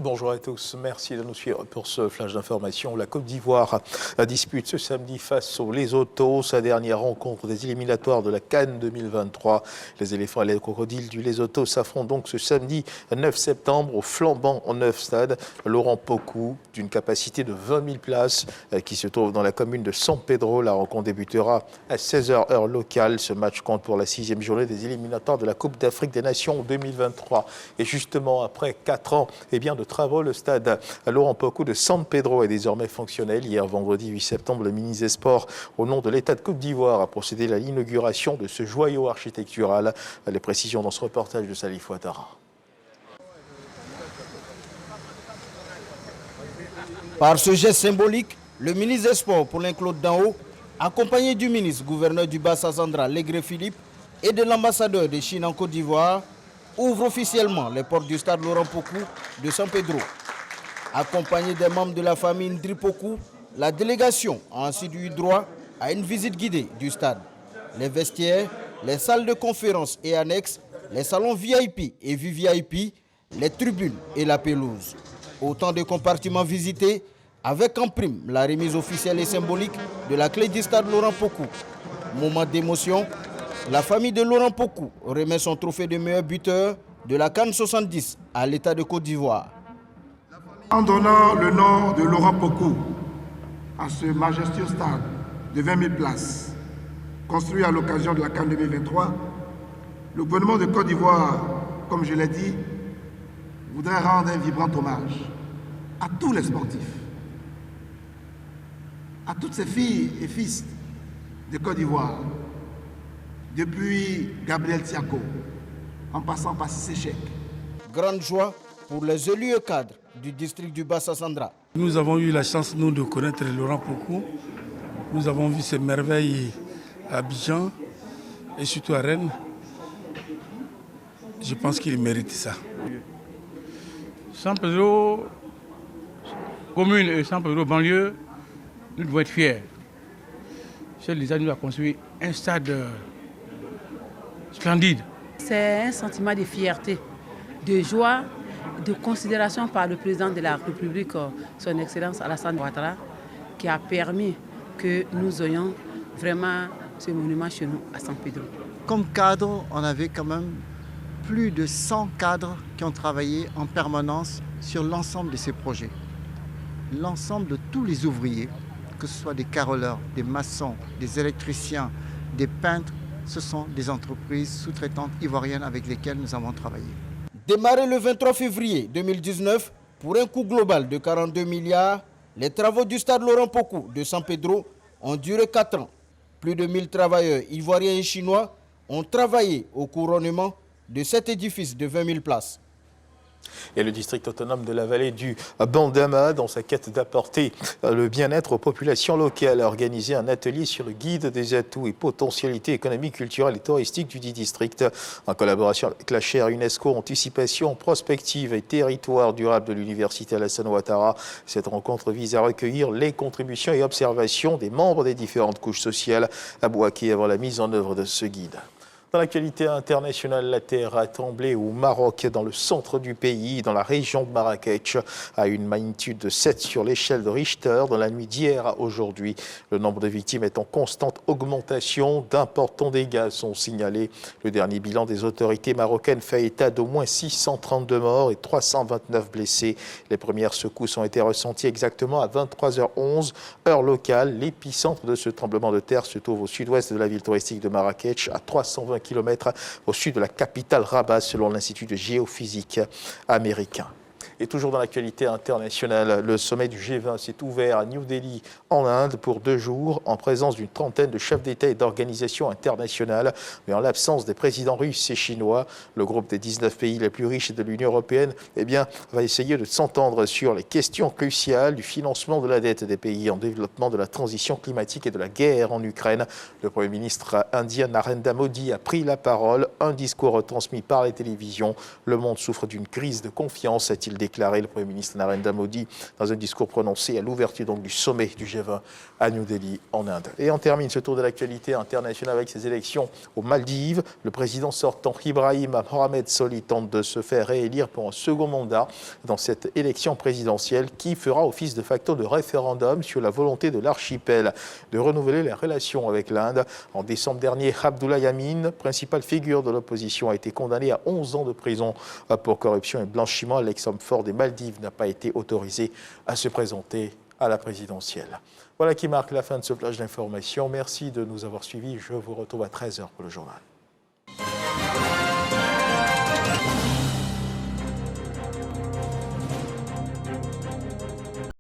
Bonjour à tous, merci de nous suivre pour ce flash d'information. La Côte d'Ivoire dispute ce samedi face aux Lesotho sa dernière rencontre des éliminatoires de la CAN 2023. Les éléphants et les crocodiles du Lesotho s'affrontent donc ce samedi 9 septembre au flambant en 9 stades. Laurent Pokou, d'une capacité de 20 000 places, qui se trouve dans la commune de San Pedro. La rencontre débutera à 16h heure locale. Ce match compte pour la 6e journée des éliminatoires de la Coupe d'Afrique des Nations 2023. Et justement, après 4 ans de travaux, le stade Laurent Pokou de San Pedro est désormais fonctionnel. Hier, vendredi 8 septembre, le ministre des Sports, au nom de l'État de Côte d'Ivoire, a procédé à l'inauguration de ce joyau architectural. Les précisions dans ce reportage de Salif Ouattara. Par ce geste symbolique, le ministre des Sports, Paulin Claude Danho, accompagné du ministre gouverneur du Bassa-Sandra, Légré Philippe, et de l'ambassadeur de Chine en Côte d'Ivoire, ouvre officiellement les portes du stade Laurent Pokou de San Pedro. Accompagné des membres de la famille Ndri Pokou, la délégation a ensuite eu droit à une visite guidée du stade. Les vestiaires, les salles de conférence et annexes, les salons VIP et VVIP, les tribunes et la pelouse. Autant de compartiments visités avec en prime la remise officielle et symbolique de la clé du stade Laurent Pokou. Moment d'émotion, la famille de Laurent Pokou remet son trophée de meilleur buteur de la CAN 70 à l'État de Côte d'Ivoire. En donnant le nom de Laurent Pokou à ce majestueux stade de 20 000 places, construit à l'occasion de la CAN 2023, le gouvernement de Côte d'Ivoire, comme je l'ai dit, voudrait rendre un vibrant hommage à tous les sportifs, à toutes ces filles et fils de Côte d'Ivoire, depuis Gabriel Tiako, en passant par Cissé Chek. Grande joie pour les élus et cadres du district du Bassa-Sandra. Nous avons eu la chance, nous, de connaître Laurent Pokou. Nous avons vu ses merveilles à Abidjan et surtout à Rennes. Je pense qu'il mérite ça. San Pedro, commune et San Pedro, banlieue, nous devons être fiers. Chef de l'État nous a construit un stade splendide. C'est un sentiment de fierté, de joie, de considération par le président de la République, son Excellence Alassane Ouattara, qui a permis que nous ayons vraiment ce monument chez nous à San Pedro. Comme cadre, on avait quand même plus de 100 cadres qui ont travaillé en permanence sur l'ensemble de ces projets. L'ensemble de tous les ouvriers, que ce soit des carreleurs, des maçons, des électriciens, des peintres, ce sont des entreprises sous-traitantes ivoiriennes avec lesquelles nous avons travaillé. Démarré le 23 février 2019, pour un coût global de 42 milliards, les travaux du stade Laurent Pokou de San Pedro ont duré 4 ans. Plus de 1000 travailleurs ivoiriens et chinois ont travaillé au couronnement de cet édifice de 20 000 places. Et le district autonome de la vallée du Bandama, dans sa quête d'apporter le bien-être aux populations locales, a organisé un atelier sur le guide des atouts et potentialités économiques, culturelles et touristiques du dit district, en collaboration avec la chaire UNESCO Anticipation, Prospective et Territoire durable de l'Université Alassane Ouattara. Cette rencontre vise à recueillir les contributions et observations des membres des différentes couches sociales à Bouaké avant la mise en œuvre de ce guide. Dans l'actualité internationale, la terre a tremblé au Maroc, dans le centre du pays, dans la région de Marrakech, à une magnitude de 7 sur l'échelle de Richter dans la nuit d'hier à aujourd'hui. Le nombre de victimes est en constante augmentation. D'importants dégâts sont signalés. Le dernier bilan des autorités marocaines fait état d'au moins 632 morts et 329 blessés. Les premières secousses ont été ressenties exactement à 23h11, heure locale. L'épicentre de ce tremblement de terre se trouve au sud-ouest de la ville touristique de Marrakech, à 320 km au sud de la capitale Rabat, selon l'Institut de géophysique américain. Et toujours dans l'actualité internationale, le sommet du G20 s'est ouvert à New Delhi, en Inde, pour 2 jours, en présence d'une trentaine de chefs d'État et d'organisations internationales. Mais en l'absence des présidents russes et chinois, le groupe des 19 pays les plus riches de l'Union européenne va essayer de s'entendre sur les questions cruciales du financement de la dette des pays en développement, de la transition climatique et de la guerre en Ukraine. Le Premier ministre indien Narendra Modi a pris la parole, un discours retransmis par les télévisions. Le monde souffre d'une crise de confiance, a-t-il déclaré. déclaré le Premier ministre Narendra Modi dans un discours prononcé à l'ouverture donc du sommet du G20 à New Delhi en Inde. Et on termine ce tour de l'actualité internationale avec ces élections aux Maldives. Le président sortant Ibrahim Mohamed Soli tente de se faire réélire pour un second mandat dans cette élection présidentielle qui fera office de facto de référendum sur la volonté de l'archipel de renouveler les relations avec l'Inde. En décembre dernier, Abdullah Yameen, principale figure de l'opposition, a été condamné à 11 ans de prison pour corruption et blanchiment. L'ex-homme fort des Maldives n'a pas été autorisé à se présenter à la présidentielle. Voilà qui marque la fin de ce flash d'information. Merci de nous avoir suivis. Je vous retrouve à 13h pour le journal.